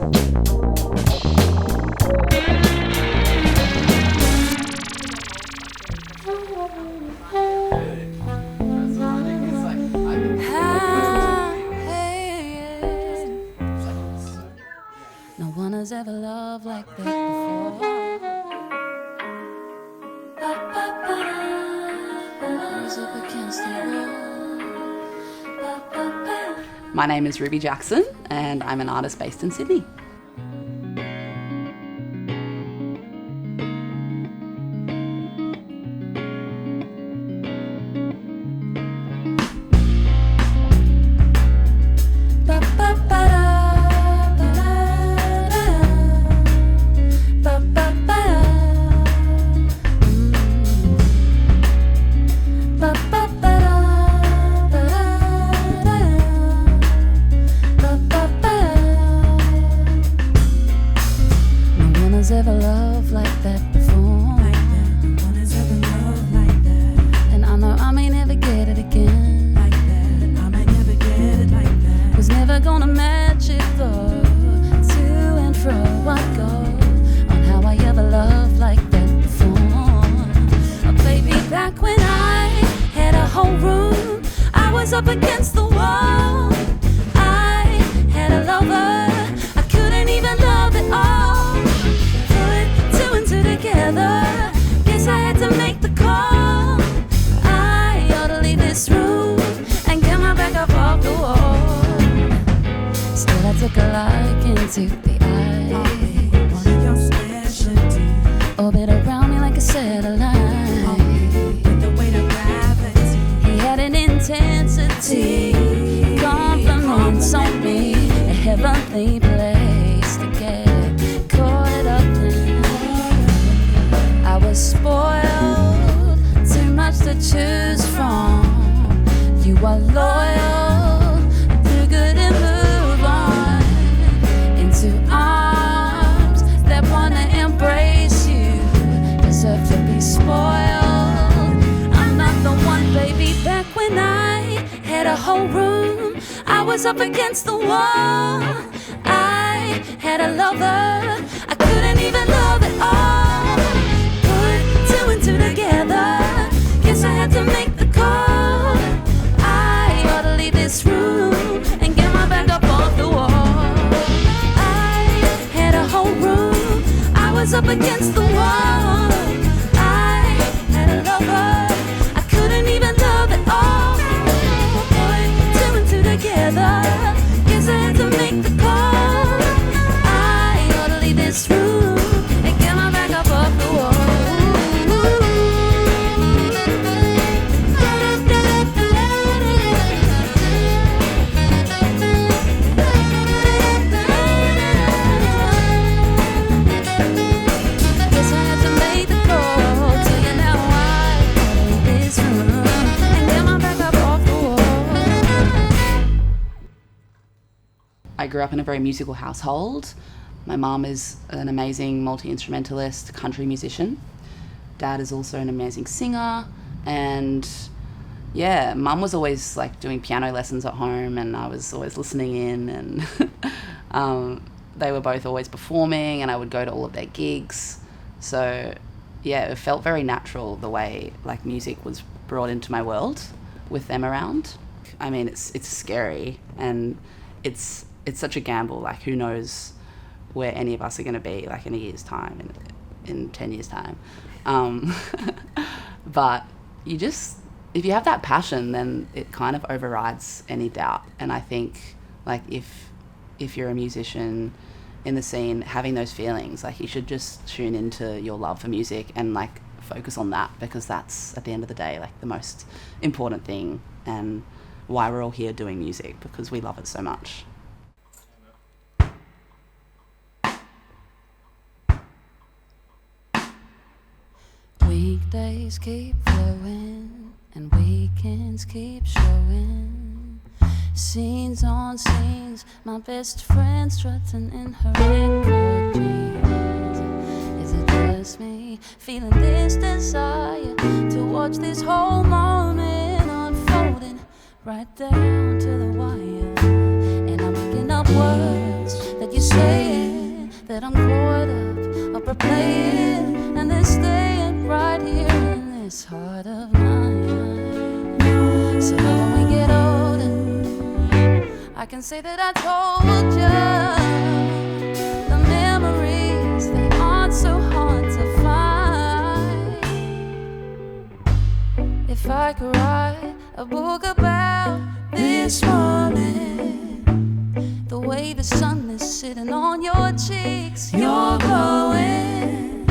No one has ever loved like that before. Up against the wall. My name is Ruby Jackson and I'm an artist based in Sydney. Ever loved like that before. Like that. No one has ever loved like that. And I know I may never get it again. Like that. I may never get it like that. Was never gonna match it though. To and fro I go on how I ever loved like that before. Oh, baby, back when I had a whole room, I was up against the wall. I had a lover, I couldn't even love it all. Together, guess I had to make the call. I ought to leave this room and get my back up off the wall. Still I took a liking to the eye. One of your specialties. Orbit around me like a satellite. With the weight of gravity. He had an intensity. Compliments on me. A heavenly place to get caught up in. I was spoiled, too much to choose from. You are loyal, do good and move on. Into arms that wanna embrace you. Deserve to be spoiled. I'm not the one, baby. Back when I had a whole room, I was up against the wall. I had a lover, I couldn't even love it all. Two together, guess I had to make the call. I ought to leave this room and get my back up off the wall. I had a whole room, I was up against the wall. I had a lover, I couldn't even love it all. Two together, guess I had to make the call. I ought to leave this room and get my back up off the wall. I grew up in a very musical household. My mom is an amazing multi-instrumentalist, country musician. Dad is also an amazing singer. And yeah, mum was always like doing piano lessons at home and I was always listening in and they were both always performing and I would go to all of their gigs. So yeah, it felt very natural the way like music was brought into my world with them around. I mean, it's scary and it's such a gamble. Like, who knows where any of us are going to be, like, in a year's time, in 10 years' time. But you just, if you have that passion, then it kind of overrides any doubt. And I think, like, if you're a musician in the scene, having those feelings, like, you should just tune into your love for music and, like, focus on that, because that's, at the end of the day, like, the most important thing and why we're all here doing music, because we love it so much. Weekdays keep flowing and weekends keep showing. Scenes on scenes, my best friend strutting in her record jeans. Is it just me feeling this desire to watch this whole moment unfolding right down to the wire? And I'm picking up words that you say playing, and they're staying right here in this heart of mine. So when we get older, I can say that I told you the memories, they aren't so hard to find. If I could write a book about this moment, the way the sun is sitting on your cheeks, you're glowing,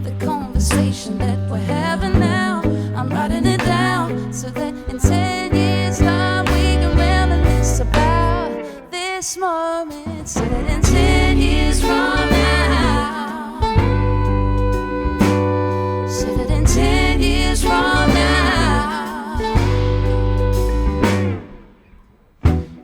the conversation that we're having now, I'm writing it down so that in 10 years time we can reminisce about this moment, so that in 10 years from now, so that in 10 years from now,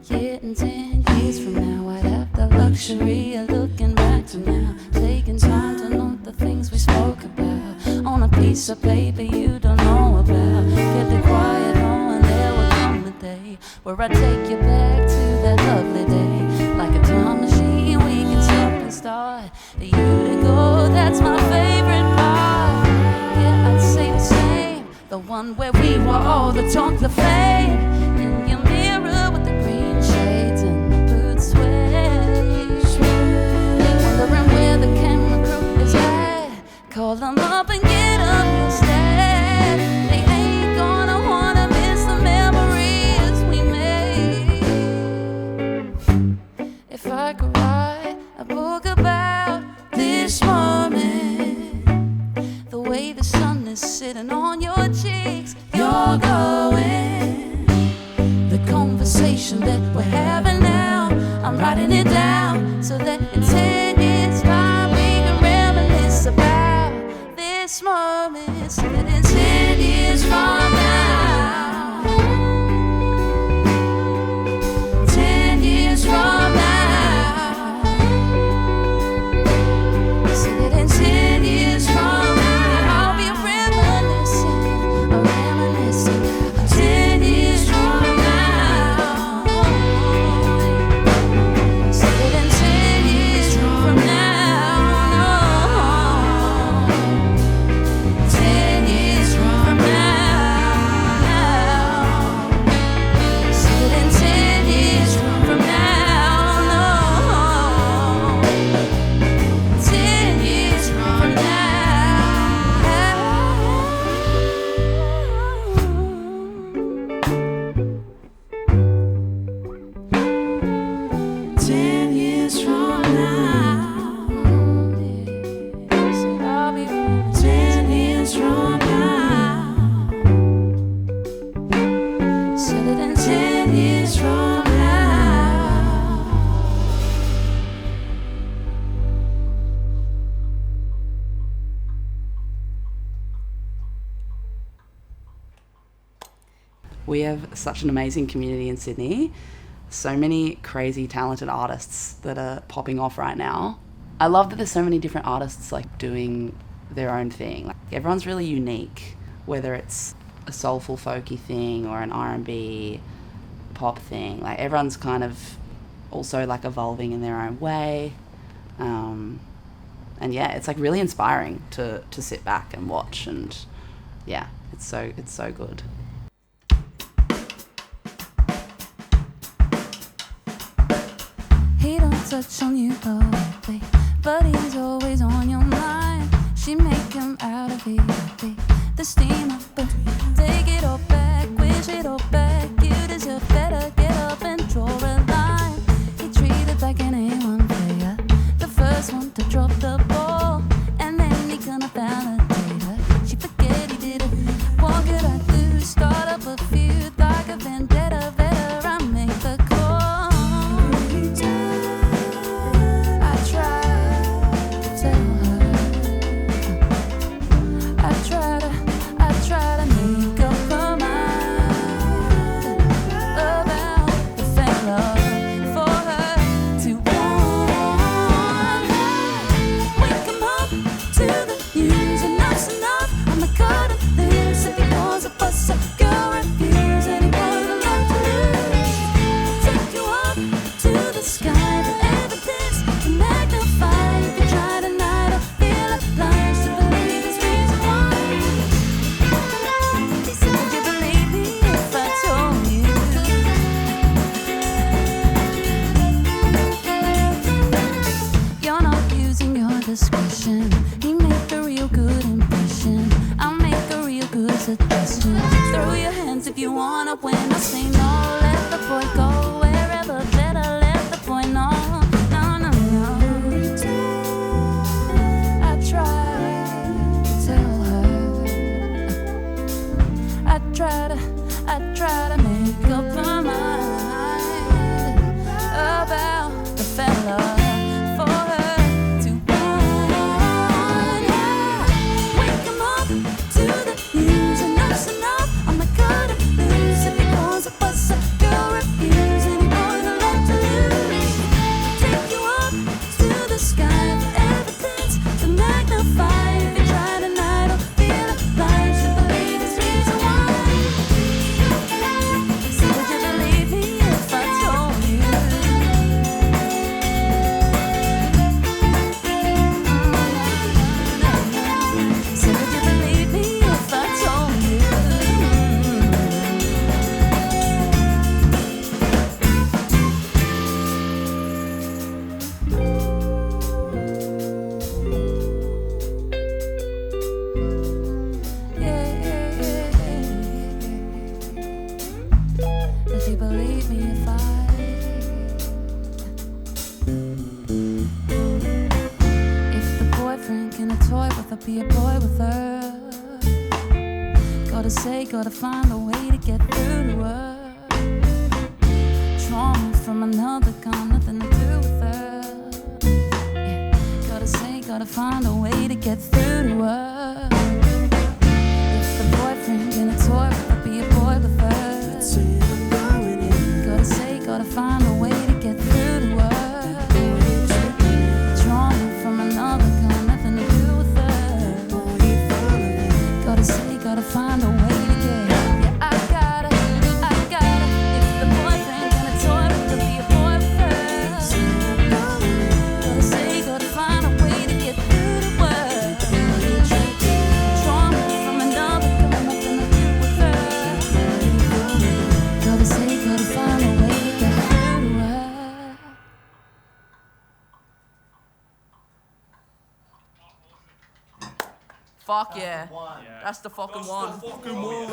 yeah, in 10 years from now I'd have the luxury of looking back to now, taking time to note the things we spoke about on a piece of paper you don't know about. Kept it quiet on, and there will come a day where I take you back to that lovely day. Like a time machine we can stop and start for you to go, that's my favorite part. Yeah, I'd say the same, the one where we were all the talk, the fame, in your mirror with the green shades and the boot suede. Wondering where the camera crew is at, call them up and get up instead. They ain't gonna wanna miss the memories we made. If I could write a book about this moment, the way the sun is sitting on your cheeks, you're glowing, the conversation that we're having now, I'm writing it down so that in 10 years time we can reminisce about this moment, so that in 10 years from now, 10 years from now, so that in 10 years from now I'll be reminiscing, reminiscing. 10 years from now, so that in 10 years from now, 10 years from now, so that in 10 years from now, 10 years from now. 10 years from now, so I'll be 10 years from now, so that in 10 years from now. We have such an amazing community in Sydney. So many crazy talented artists that are popping off right now. I love that there's so many different artists like doing their own thing. Like, everyone's really unique, whether it's a soulful folky thing or an R&B pop thing. Like, everyone's kind of also like evolving in their own way. And yeah, it's like really inspiring to sit back and watch, and yeah, it's so good. He don't touch on you lately, but he's always on your mind. She make him out of here, the steam up, take it all back, wish it all back. You deserve better, get up and draw a line. He treated like an A1 player, the first one to drop the ball, and then he gonna validate her. She forget he did it. What could I do? Start up a feud like a vendetta. Better I make the call. I try to tell her, I try to make up her mind. rather be a boy with her. Gotta say, gotta find a way to get through to her. Trauma from another kind, nothing to do with her. Yeah. Gotta say, gotta find a way to get through to her. If the boyfriend in a toy, rather be a boy with her. Gotta say, gotta find a way to get through to her. Trauma from another kind, nothing to do with her. Gotta say, gotta find a way to get. Yeah, I gotta. If the boyfriend in a toy, rather be a boy with her. Gotta say, gotta find a way to get through to her. Trauma from another kind, nothing to do with her. Gotta say, gotta find a way to get through to her. Fuck yeah. That's the fucking one. Fucking one.